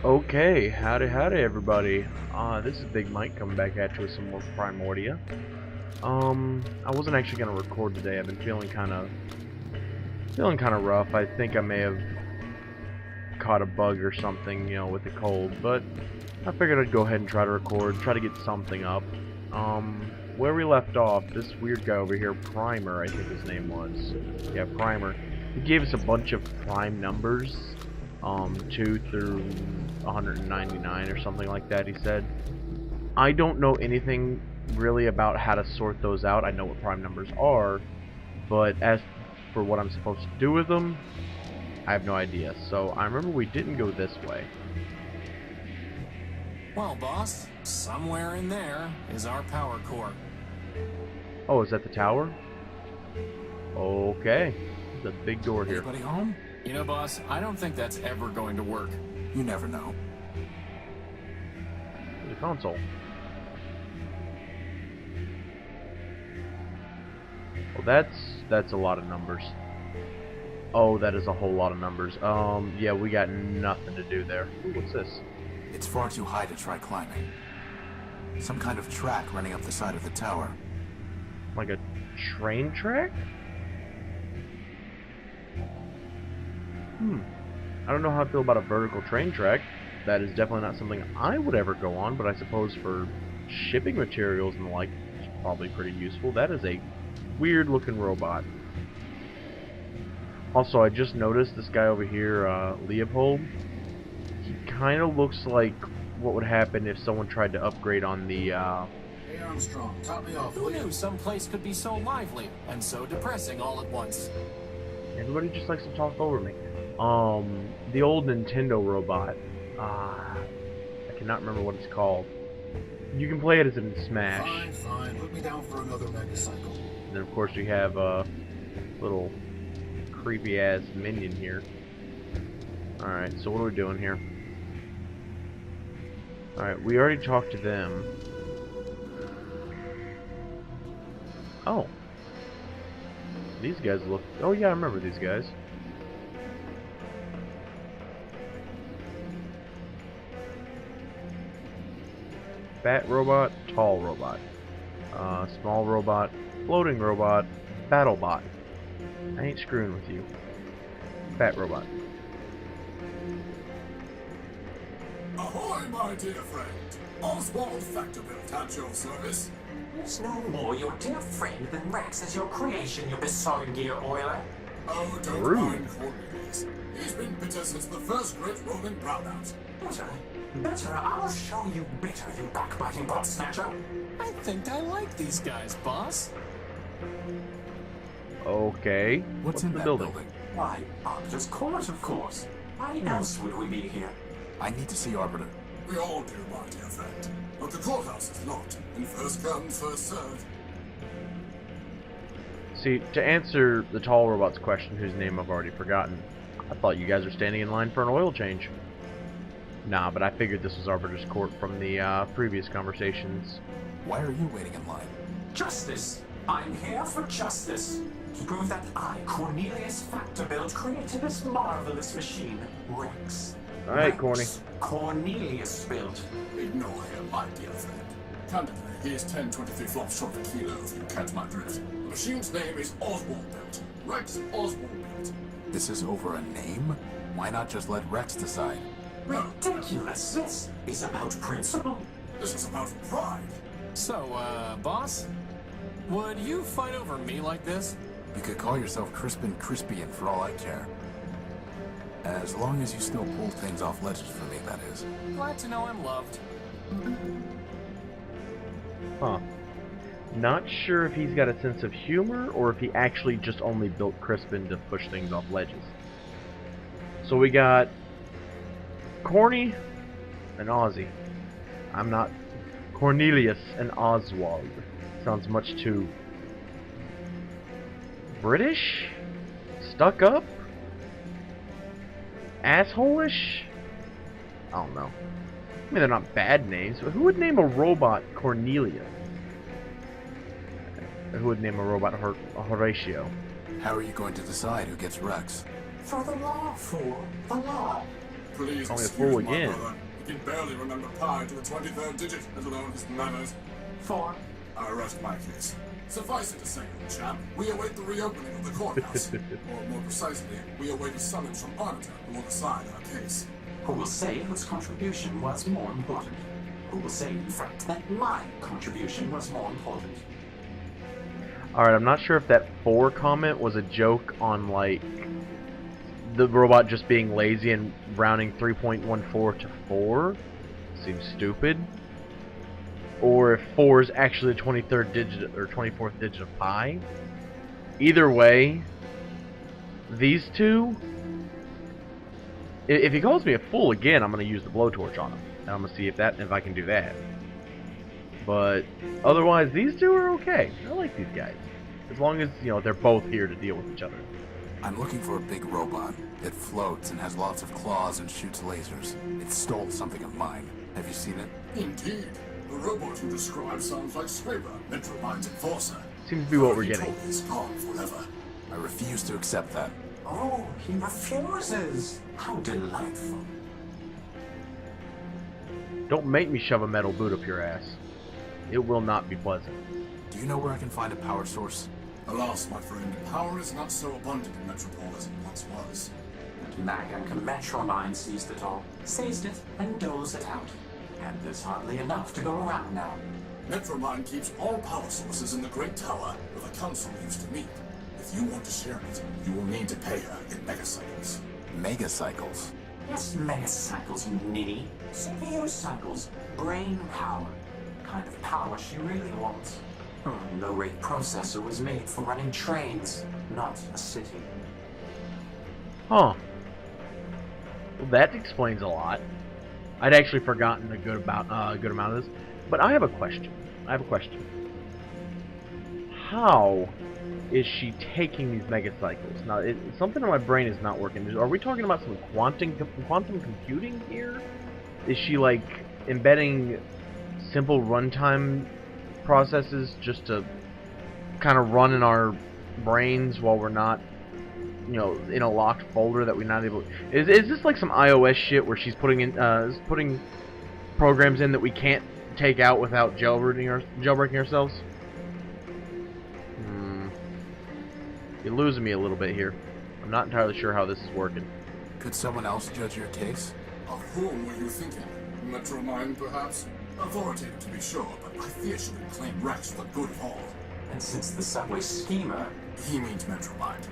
Okay, howdy everybody. This is Big Mike coming back at you with some more Primordia. I wasn't actually gonna record today. I've been feeling kinda rough. I think I may have caught a bug or something, with the cold, but I figured I'd go ahead and try to record, try to get something up. Where we left off, this weird guy over here, Primer, I think his name was. Yeah, Primer. He gave us a bunch of prime numbers, 2 through 199 or something like that, he said. I don't know anything really about how to sort those out. I know what prime numbers are, but as for what I'm supposed to do with them, I have no idea. So I remember we didn't go this way. Well, boss, somewhere in there is our power core. Oh, is that the tower? Okay. There's a big door here. Anybody home? You know, boss, I don't think that's ever going to work. You never know. There's a console. Well, that's a lot of numbers. Oh, that is a whole lot of numbers. Yeah, we got nothing to do there. Ooh, what's this? It's far too high to try climbing. Some kind of track running up the side of the tower. Like a train track? I don't know how I feel about a vertical train track. That is definitely not something I would ever go on, but I suppose for shipping materials and the like, it's probably pretty useful. That is a weird looking robot. Also, I just noticed this guy over here, Leopold. He kind of looks like what would happen if someone tried to upgrade on the, Hey Armstrong, top me off, Who will you? knew some place could be so lively and so depressing all at once? Everybody just likes to talk over me. The old Nintendo robot. I cannot remember what it's called. You can play it as in Smash. Fine, put me down for another megacycle. And then of course you have a little creepy ass minion here. Alright, so what are we doing here? Alright, we already talked to them. Oh. These guys look... Oh yeah, I remember these guys. Fat robot, tall robot. Small robot, floating robot, battle bot. I ain't screwing with you. Fat robot. Ahoy, my dear friend! Oswald Factorbuilt at your service. There's no more your dear friend than Rex as your creation, you besotted gear oiler. Oh, don't Rude. mind Cornelius. He's been bitter since the first great rolling brownout. Bitter? Bitter? I'll show you bitter, you backbiting bot snatcher. I think I like these guys, boss. Okay. What's in the that building? Why, Arbiter's Court, of course. Why else would we be here? I need to see Arbiter. We all do, my dear friend. But the courthouse is locked, and first come, first served. See, to answer the tall robot's question, whose name I've already forgotten, I thought you guys were standing in line for an oil change. Nah, but I figured this was Arbiter's Court from the previous conversations. Why are you waiting in line? Justice! I'm here for justice. To prove that I, Cornelius Factorbuilt, created this marvelous machine, Rex. Alright, Corny. Rex Cornelius built. Ignore him, my dear friend. Candidly, he is 10-23 flops short of a kilo if you catch my drift. The machine's name is Oswald Built. Rex Oswald Built. This is over a name? Why not just let Rex decide? Ridiculous. This is about principle. This is about pride. So, boss? Would you fight over me like this? You could call yourself Crispin Crispian for all I care. As long as you still pull things off ledges for me, that is. Glad to know I'm loved. Huh. Not sure if he's got a sense of humor or if he actually just only built Crispin to push things off ledges. So we got Corny and Ozzy. I'm not Cornelius and Oswald. Sounds much too British? Stuck up? Asshole-ish? I don't know. I mean, they're not bad names, but who would name a robot Cornelia? Or who would name a robot Horatio? How are you going to decide who gets Rex? For the law, fool. The law. Please Only a excuse fool my again. brother. He can barely remember pi to the 23rd digit, let alone his manners. 4. I rest my case. Suffice it to say, old chap, we await the reopening of the courthouse. Or more precisely, we await a summons from Arbiter who will decide our case. Who will say whose contribution was more important? Who will say, in fact, that my contribution was more important? Alright, I'm not sure if that 4 comment was a joke on, like, the robot just being lazy and rounding 3.14 to 4. Seems stupid. Or if 4 is actually the 23rd digit or 24th digit of pi. Either way, these two, if he calls me a fool again, I'm going to use the blowtorch on him. And I'm going to see if I can do that. But otherwise, these two are okay. I like these guys. As long as, you know, they're both here to deal with each other. I'm looking for a big robot. It floats and has lots of claws and shoots lasers. It stole something of mine. Have you seen it? Indeed. The robot you describe sounds like Scraper, Metromind's enforcer. Seems to be what we're He getting. told he's gone forever. I refuse to accept that. Oh, he refuses. How delightful. Don't make me shove a metal boot up your ass. It will not be pleasant. Do you know where I can find a power source? Alas, my friend, power is not so abundant in Metropole as it once was. And Maga Metromine seized it all, seized it, and doles it out. And there's hardly enough to go around now. Metromind keeps all power sources in the Great Tower where the Council used to meet. If you want to share it, you will need to pay her in megacycles. Megacycles? Yes, megacycles, you ninny. CPU cycles, brain power. The kind of power she really wants. Low-rate processor was made for running trains, not a city. Huh. Well, that explains a lot. I'd actually forgotten a good amount of this, but I have a question. How is she taking these megacycles? Now, something in my brain is not working. Are we talking about some quantum computing here? Is she like embedding simple runtime processes just to kind of run in our brains while we're not, you know, in a locked folder that we're not able? Is this like some iOS shit where she's putting programs in that we can't take out without jailbreaking ourselves? You're losing me a little bit here. I'm not entirely sure how this is working. Could someone else judge your case? Of whom were you thinking? Metromind, perhaps? Authoritative to be sure, but I fear she would claim Rex for the good of all. And since the subway schemer He means Metromind.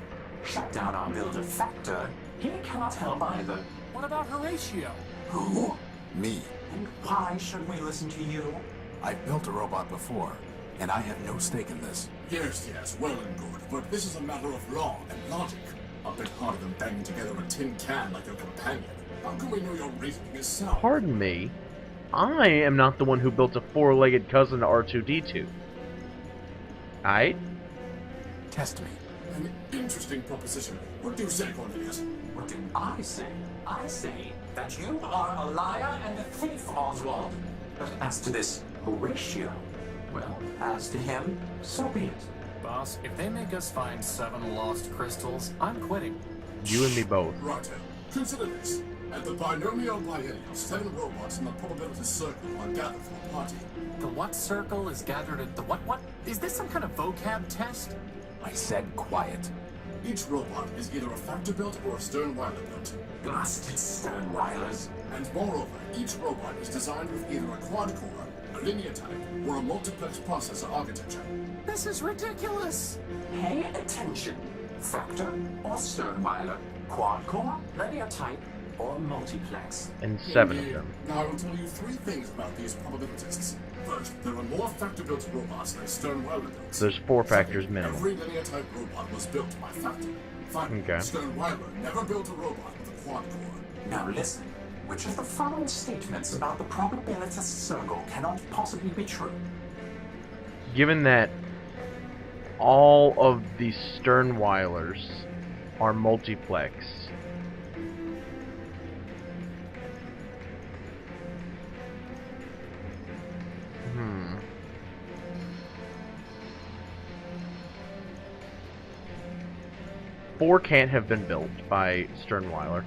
shut down our builder Factor, he cannot help either. What about Horatio? Who? Me. And why should we listen to you? I've built a robot before, and I have no stake in this. Yes, well and good, but this is a matter of law and logic. A bit harder than banging together a tin can like your companion. How can we know your reasoning is sound? Pardon me. I am not the one who built a four-legged cousin to R2-D2. Aight? Test me. An interesting proposition. What do you say, Cornelius? What did I say? I say that you are a liar and a thief, Oswald. But as to this Horatio, well, as to him, so be it. Boss, if they make us find 7 lost crystals, I'm quitting. You and me both. Righto. Consider this. At the binomial biennial, 7 robots in the probability circle are gathered for a party. The what circle is gathered at the what? Is this some kind of vocab test? I said quiet. Each robot is either a factor-built or a Sternweiler built. Blasted Sternweilers. And moreover, each robot is designed with either a quad-core, a linear type, or a multiplex processor architecture. This is ridiculous! Pay attention. Factor or Sternweiler, quad-core, linear type, or multiplex. And 7 of Indeed. them. Now I will tell you 3 things about these probabilitists. First, there are more factor-built robots than Sternweiler built. There's 4 factors minimum. Every linear type robot was built by Factor. Finally, Okay. Sternweiler never built a robot with a quad core. Now listen, which of the following statements about the probabilitist circle cannot possibly be true? Given that all of the Sternweilers are multiplex, Four can't have been built by Sternweiler.